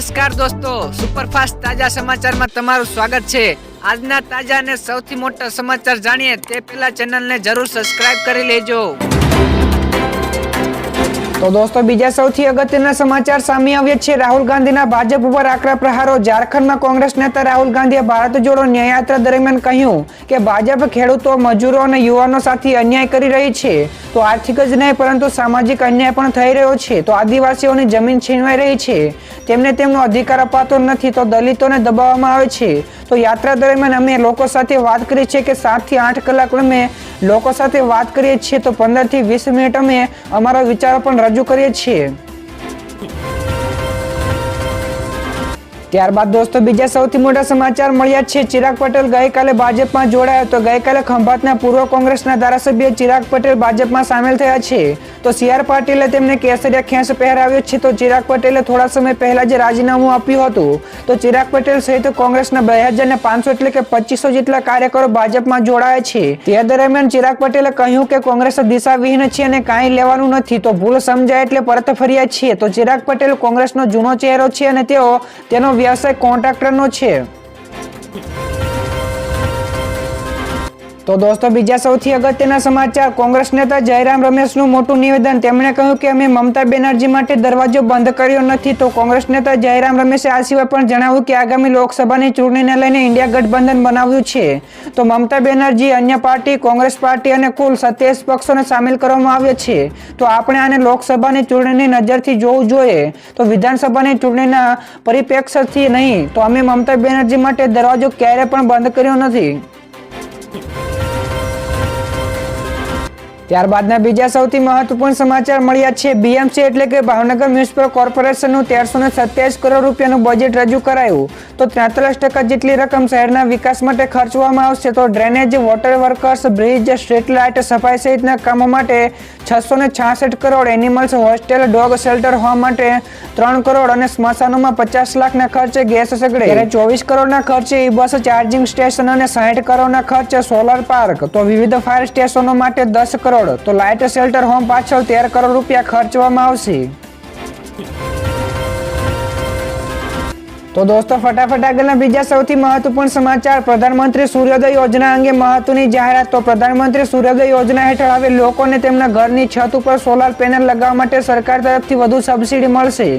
નમસ્કાર દોસ્તો, સુપરફાસ્ટ તાજા સમાચારમાં તમારું સ્વાગત છે। આજના તાજા અને સૌથી મોટા સમાચાર જાણીએ તે પહેલા ચેનલને જરૂર સબસ્ક્રાઇબ કરી લેજો। તો દોસ્તો બીજા સૌથી અગત્યના સમાચાર સામે આવ્યા છે। રાહુલ ગાંધીના ભાજપ ઉપર આકરા પ્રહારો। ઝારખંડમાં કોંગ્રેસ નેતા રાહુલ ગાંધીએ ભારત જોડો ન્યાયયાત્રા દરમિયાન કહ્યું કે ભાજપ ખેડૂતો, મજૂરો અને યુવાનો સાથે અન્યાય કરી રહી છે। તો આર્થિક જ નહીં પરંતુ સામાજિક અન્યાય પણ થઈ રહ્યો છે। તો આદિવાસીઓની જમીન છીનવાઈ રહી છે, તેમને તેમનો અધિકાર અપાતો નથી, તો દલિતોને દબાવવામાં આવે છે। તો યાત્રા દરમિયાન અમે લોકો સાથે વાત કરી છે કે 7 થી 8 કલાક અમે લોકો સાથે વાત કરીએ છીએ, તો 15 થી 20 મિનિટ અમે અમારા વિચારો પણ રજૂ કરીએ છીએ। ત્યારબાદ દોસ્તો બીજા સૌથી મોટા સમાચાર મળ્યા છે। ચિરાગ પટેલ ગઈકાલે ભાજપમાં જોડાયો। તો ગઈકાલે ખંભાતના પૂર્વ કોંગ્રેસના ધારાસભ્ય ચિરાગ પટેલ ભાજપમાં સામેલ થયા છે। તો CR પાટીલે તેમને કેસરિયા ખેસ પહેરાવ્યો છે। તો ચિરાગ પટેલે થોડા સમય પહેલા જ રાજીનામું આપ્યું હતું। તો ચિરાગ પટેલ સહિત કોંગ્રેસના 2500 એટલે કે 2500 જેટલા કાર્યકરો ભાજપમાં જોડાયા છે। તે દરમિયાન ચિરાગ પટેલે કહ્યું કે કોંગ્રેસ દિશાવિહીન છે અને કાંઈ લેવાનું નથી, તો ભૂલ સમજાય એટલે પરત ફર્યા છીએ। તો ચિરાગ પટેલ કોંગ્રેસનો જૂનો ચહેરો છે અને તેનો વ્યવસાય કોન્ટ્રાક્ટરનો છે। તો દોસ્તો બીજા સૌથી અગત્યના સમાચાર, કોંગ્રેસ નેતા જયરામ રમેશનું મોટું નિવેદન। તેમણે કહ્યું કે અમે મમતા બેનર્જી માટે દરવાજો બંધ કર્યો નથી। તો કોંગ્રેસ નેતા જયરામ રમેશે આ સિવાય પણ જણાવ્યું કે આગામી લોકસભાની ચૂંટણીને લઈને ઇન્ડિયા ગઠબંધન બનાવ્યું છે। તો મમતા બેનર્જી, અન્ય પાર્ટી, કોંગ્રેસ પાર્ટી અને કુલ 27 પક્ષોને સામેલ કરવામાં આવ્યા છે। તો આપણે આને લોકસભાની ચૂંટણીની નજરથી જોવું જોઈએ, તો વિધાનસભાની ચૂંટણીના પરિપ્રેક્ષ્યથી નહીં। તો અમે મમતા બેનર્જી માટે દરવાજો ક્યારેય પણ બંધ કર્યો નથી। ત્યારબાદના બીજા સૌથી મહત્વપૂર્ણ સમાચાર મળ્યા છે। BMC એટલે કે ભાવનગર મ્યુનિસિપલ કોર્પોરેશનનું 1327 કરોડ રૂપિયાનું બજેટ રજૂ કરાયું। તો 43% જેટલી રકમ શહેરના વિકાસ માટે ખર્ચવામાં આવશે। તો drainage, water workers, bridge, street light, સફાઈ સહિતના કામો માટે 666 crore, animals hostel, dog shelter home માટે 3 કરોડ અને સ્મશાનોમાં 50 લાખના ખર્ચે ગેસ સગડે, 24 કરોડના ખર્ચે બસ ચાર્જિંગ સ્ટેશન અને 60 કરોડના ખર્ચે સોલર પાર્ક, તો વિવિધ ફાયર સ્ટેશનો માટે 10 કરોડ, તો લાઇટ શેલ્ટર હોમ પાછળ 13 કરોડ રૂપિયા ખર્ચવામાં આવશે। તો દોસ્તો ફટાફટ આગળના બીજા સૌથી મહત્વપૂર્ણ સમાચાર, પ્રધાનમંત્રી સૂર્યોદય યોજના અંગે મહત્વની જાહેરાત। તો પ્રધાનમંત્રી સૂર્યોદય યોજના હેઠળ હવે લોકોને તેમના ઘરની છત ઉપર સોલાર પેનલ લગાવવા માટે સરકાર તરફથી વધુ સબસિડી મળશે।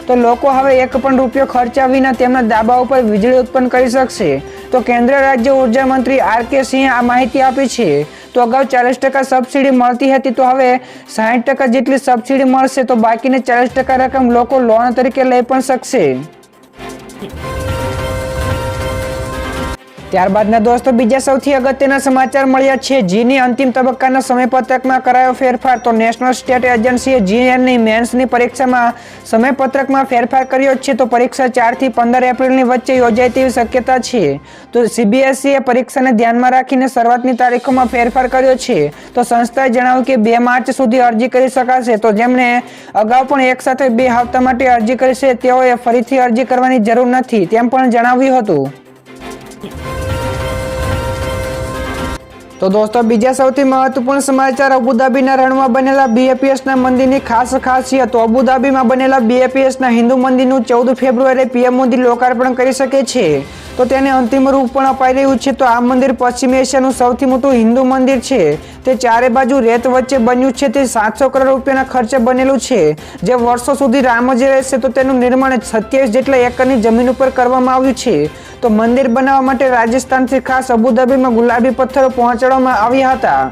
તો લોકો હવે એક પણ રૂપિયો ખર્ચા વિના તેમના ધાબા ઉપર વીજળી ઉત્પન્ન કરી શકશે। તો કેન્દ્રીય રાજ્ય ઉર્જા મંત્રી RK સિંહે આ માહિતી આપી છે। તો અગાઉ 40% સબસિડી મળતી હતી, તો હવે 60% જેટલી સબસિડી મળશે। તો બાકીની 40% રકમ લોકો લોન તરીકે લઈ પણ શકશે। ત્યારબાદના દોસ્તો બીજા સૌથી અગત્યના સમાચાર મળ્યા છે। જીની અંતિમ તબક્કાના સમયપત્રકમાં કરાયો ફેરફાર। તો નેશનલ સ્ટેટ એજન્સીએ જીની મેન્સની પરીક્ષામાં સમયપત્રકમાં ફેરફાર કર્યો છે। તો પરીક્ષા 4 થી 15 એપ્રિલની વચ્ચે યોજાય તેવી શક્યતા છે। તો CBSE પરીક્ષાને ધ્યાનમાં રાખીને શરૂઆતની તારીખોમાં ફેરફાર કર્યો છે। તો સંસ્થાએ જણાવ્યું કે 2 માર્ચ સુધી અરજી કરી શકાશે। તો જેમણે અગાઉ પણ એક સાથે 2 હપ્તા માટે અરજી કરી છે તેઓએ ફરીથી અરજી કરવાની જરૂર નથી, તેમ પણ જણાવ્યું હતું। તો દોસ્તો બીજા સૌથી મહત્વપૂર્ણ સમાચાર, અબુધાબીના રણમાં બનેલા BAPSના મંદિરની ખાસ ખાસિયત। તો અબુધાબીમાં બનેલા BAPSના હિન્દુ મંદિરનું 14 ફેબ્રુઆરીએ PM મોદી લોકાર્પણ કરી શકે છે। તો તેને અંતિમ રૂપ પણ અપાઈ રહ્યું છે। તો આ મંદિર પશ્ચિમ એશિયાનું સૌથી મોટું હિન્દુ મંદિર છે। તે ચારે બાજુ રેત વચ્ચે બન્યું છે। તે 700 કરોડ રૂપિયાના ખર્ચે બનેલું છે, જે વર્ષો સુધી રામ જ રહેશે। તો તેનું નિર્માણ 27 જેટલા એકરની જમીન ઉપર કરવામાં આવ્યું છે। તો મંદિર બનાવવા માટે રાજસ્થાનથી ખાસ અબુધાબીમાં ગુલાબી પથ્થરો પહોંચાડવામાં આવ્યા હતા।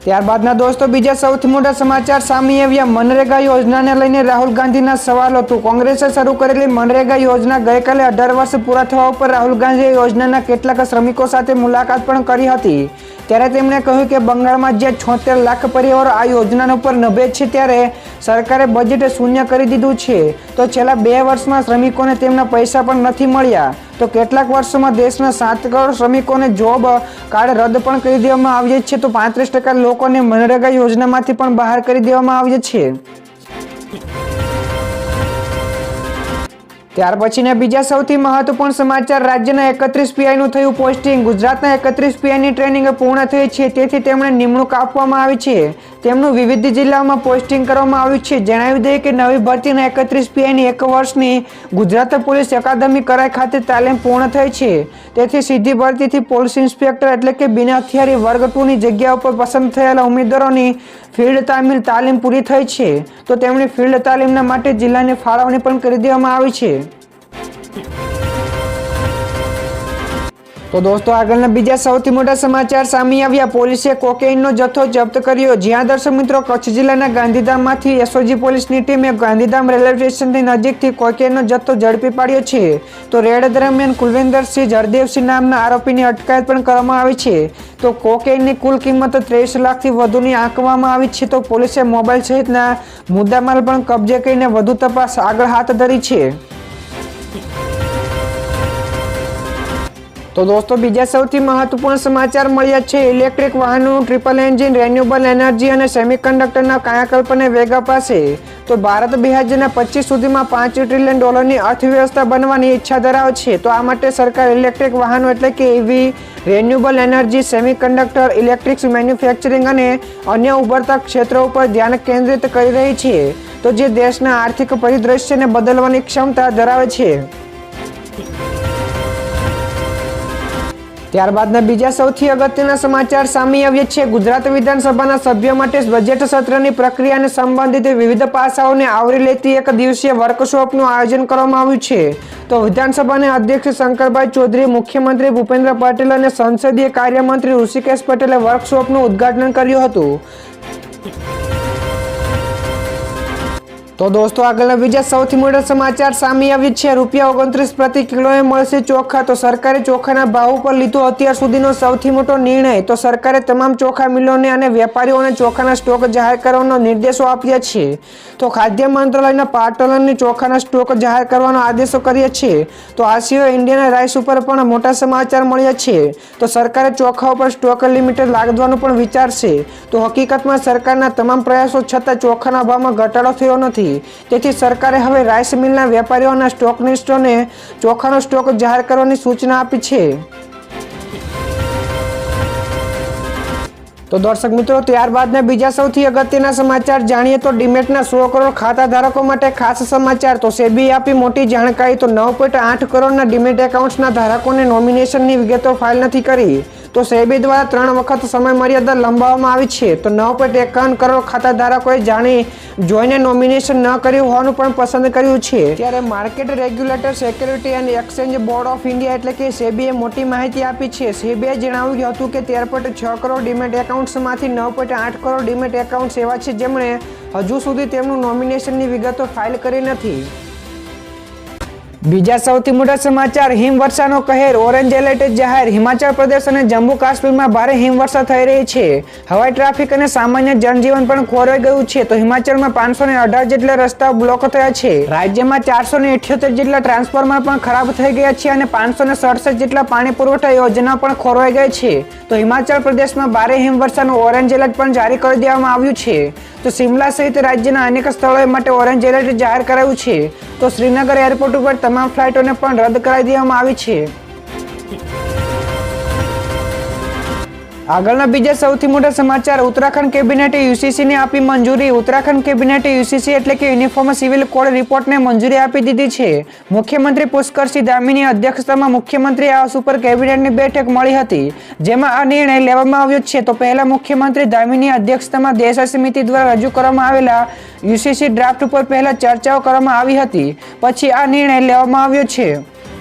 ત્યારબાદના દોસ્તો બીજા સૌથી મોટા સમાચાર સામે આવ્યા। મનરેગા યોજનાને લઈને રાહુલ ગાંધીના સવાલો। તો કોંગ્રેસે શરૂ કરેલી મનરેગા યોજના ગઈકાલે 18 વર્ષ પૂરા થવા ઉપર રાહુલ ગાંધીએ યોજનાના કેટલાક શ્રમિકો સાથે મુલાકાત પણ કરી હતી। ત્યારે તેમણે કહ્યું કે બંગાળમાં જે 76 લાખ પરિવારો આ યોજના ઉપર નભે છે, ત્યારે સરકારે બજેટ શૂન્ય કરી દીધું છે। તો છેલ્લા 2 વર્ષમાં શ્રમિકોને તેમના પૈસા પણ નથી મળ્યા। તો કેટલાક વર્ષોમાં દેશના 7 કરોડ શ્રમિકોને જોબ કાર્ડ રદ પણ કરી દેવામાં આવ્યા છે। તો 35% લોકોને મનરેગા યોજનામાંથી પણ બહાર કરી દેવામાં આવ્યા છે। ત્યાર પછીના બીજા સૌથી મહત્વપૂર્ણ સમાચાર, રાજ્યના 31 પીઆઈનું થયું પોસ્ટિંગ. ગુજરાતના 31 પીઆઈની ટ્રેનિંગ પૂર્ણ થઈ છે, તેથી તેમણે નિમણૂક આપવામાં આવી છે. તેમનું વિવિધ જિલ્લાઓમાં પોસ્ટિંગ કરવામાં આવ્યું છે. જણાવી દઈએ કે નવી ભરતીના 31 પીઆઈની 1 વર્ષની ગુજરાત પોલીસ અકાદમી કરાઈ ખાતે તાલીમ પૂર્ણ થઈ છે. તેથી સીધી ભરતીથી પોલીસ ઇન્સ્પેક્ટર એટલે કે બિના હથિયારી વર્ગ 2ની જગ્યા ઉપર પસંદ થયેલા ઉમેદવારોની ફિલ્ડ તાલીમ પૂરી થઈ છે. તો તેમની ફિલ્ડ તાલીમના માટે જિલ્લાની ફાળવણી પણ કરી દેવામાં આવી છે. તો દોસ્તો આગળના બીજા સૌથી મોટા સમાચાર સામે આવ્યા. પોલીસે કોકેઇનનો જથ્થો જપ્ત કર્યો. જ્યાં દર્શક મિત્રો, કચ્છ જિલ્લાના ગાંધીધામમાંથી એસઓજી પોલીસની ટીમે ગાંધીધામ રેલવે સ્ટેશનની નજીકથી કોકેઇનનો જથ્થો ઝડપી પાડ્યો છે. તો રેડ દરમિયાન કુલવિંદરસિંહ જરદેવસિંહ નામના આરોપીની અટકાયત પણ કરવામાં આવી છે. તો કોકેઇનની કુલ કિંમત 23 લાખથી વધુની આંકવામાં આવી છે. તો પોલીસે મોબાઈલ સહિતના મુદ્દામાલ પણ કબજે કરીને વધુ તપાસ આગળ હાથ ધરી છે. તો દોસ્તો બીજા સૌથી મહત્વપૂર્ણ સમાચાર મળ્યા છે. ઇલેક્ટ્રિક વાહનોનું ટ્રિપલ એન્જિન, રિન્યુએબલ એનર્જી અને સેમિકન્ડક્ટરના કાયાકલ્પને વેગ અપાશે. તો ભારત 2025 સુધીમાં $5 ટ્રિલિયન અર્થવ્યવસ્થા બનવાની ઈચ્છા ધરાવે છે. તો આ માટે સરકાર ઇલેક્ટ્રિક વાહનો એટલે કે EV, renewable energy, semiconductor, electric manufacturing અને અન્ય ઉભરતા ક્ષેત્રો ઉપર ધ્યાન કેન્દ્રિત કરી રહી છે. તો જે દેશના આર્થિક પરિદૃશ્યને બદલવાની ક્ષમતા ધરાવે છે. ત્યારબાદના બીજા સૌથી અગત્યના સમાચાર સામે આવ્યા છે. ગુજરાત વિધાનસભાના સભ્યો માટે બજેટ સત્રની પ્રક્રિયાને સંબંધિત વિવિધ પાસાઓને આવરી લેતી એક દિવસીય વર્કશોપનું આયોજન કરવામાં આવ્યું છે. તો વિધાનસભાના અધ્યક્ષ શંકરભાઈ ચૌધરી, મુખ્યમંત્રી ભૂપેન્દ્ર પટેલ અને સંસદીય કાર્યમંત્રી ઋષિકેશ પટેલે વર્કશોપનું ઉદ્ઘાટન કર્યું હતું. તો દોસ્તો આગળના બીજા સૌથી મોટા સમાચાર સામે આવ્યા છે. ₹29 પ્રતિ કિલોએ મળશે ચોખા. તો સરકારે ચોખાના ભાવ ઉપર લીધો અત્યાર સુધીનો સૌથી મોટો નિર્ણય. તો સરકારે તમામ ચોખા મિલોને અને વેપારીઓને ચોખાના સ્ટોક જાહેર કરવાનો નિર્દેશો આપ્યા છે. તો ખાદ્ય મંત્રાલયના 5 ટનની ચોખાના સ્ટોક જાહેર કરવાનો આદેશો કર્યા છે. તો આ સિવાય ઇન્ડિયન રાઈસ ઉપર પણ મોટા સમાચાર મળ્યા છે. તો સરકારે ચોખા ઉપર સ્ટોક લિમિટ લાદવાનો પણ વિચારશે. તો હકીકતમાં સરકારના તમામ પ્રયાસો છતાં ચોખાના ભાવમાં ઘટાડો થયો નથી. તેથી સરકારે હવે રાઈસ મિલના વેપારીઓના સ્ટોકનિસ્ટોને ચોખાનો સ્ટોક જાહેર કરવાની સૂચના આપી છે. તો દર્શક મિત્રો, ત્યારબાદના બીજા સૌથી અગત્યના સમાચાર જાણીએ. તો ડીમેટના 100 કરોડ ખાતા ધારકો માટે ખાસ સમાચાર. તો સેબીએ આપી મોટી જાણકારી. તો 9.8 કરોડના ડીમેટ એકાઉન્ટ્સના ધારકોને નોમિનેશનની વિગતો ફાઇલ નથી કરી. તો સેબી દ્વારા 3 વખત સમય મર્યાદા લંબાવવામાં આવી છે. તો 9.51 કરોડ ખાતા ધારકોએ જોઈને નોમિનેશન ન કર્યું હોવાનું પણ પસંદ કર્યું છે. ત્યારે market regulator, security and exchange board of India એટલે કે સેબીએ મોટી માહિતી આપી છે. સેબીએ જણાવ્યું હતું કે 13.6 કરોડ ડીમેટ એકાઉન્ટ્સમાંથી 9.8 કરોડ ડીમેટ એકાઉન્ટ્સ એવા છે જેમણે હજુ સુધી તેમનું નોમિનેશનની વિગતો ફાઇલ કરી નથી. બીજા સૌથી મોટા સમાચાર, હિમવર્ષાનો કહેર, ઓરેન્જ એલર્ટ જાહેર. હિમાચલ પ્રદેશ અને જમ્મુ કાશ્મીરમાં ભારે હિમવર્ષા થઈ રહી છે. હવાઈ ટ્રાફિક અને સામાન્ય જનજીવન પણ ખોરવાઈ ગયું છે. તો હિમાચલમાં 518 જેટલા રસ્તાઓ બ્લોક થયા છે. રાજ્યમાં 478 જેટલા ટ્રાન્સફોર્મર પણ ખરાબ થઈ ગયા છે અને 567 જેટલા પાણી પુરવઠા યોજના પણ ખોરવાઈ ગઈ છે. તો હિમાચલ પ્રદેશમાં ભારે હિમવર્ષાનું ઓરેન્જ એલર્ટ પણ જારી કરી દેવામાં આવ્યું છે. તો શિમલા સહિત રાજ્યના અનેક સ્થળોએ માટે ઓરેન્જ એલર્ટ જાહેર કરાયું છે. તો શ્રીનગર એરપોર્ટ ઉપર તમામ ફ્લાઇટોને પણ રદ કરાવી દેવામાં આવી છે. આગળના બીજા સૌથી મોટા સમાચાર, ઉત્તરાખંડ કેબિનેટે યુસીસીને આપી મંજૂરી. ઉત્તરાખંડ કેબિનેટે યુસીસી એટલે કે યુનિફોર્મ સિવિલ કોડ રિપોર્ટને મંજૂરી આપી દીધી છે. મુખ્યમંત્રી પુષ્કરસિંહ ધામીની અધ્યક્ષતામાં મુખ્યમંત્રી આવાસ ઉપર કેબિનેટની બેઠક મળી હતી, જેમાં આ નિર્ણય લેવામાં આવ્યો છે. તો પહેલા મુખ્યમંત્રી ધામીની અધ્યક્ષતામાં દેશ સમિતિ દ્વારા રજૂ કરવામાં આવેલા યુસીસી ડ્રાફ્ટ ઉપર પહેલા ચર્ચાઓ કરવામાં આવી હતી. પછી આ નિર્ણય લેવામાં આવ્યો છે.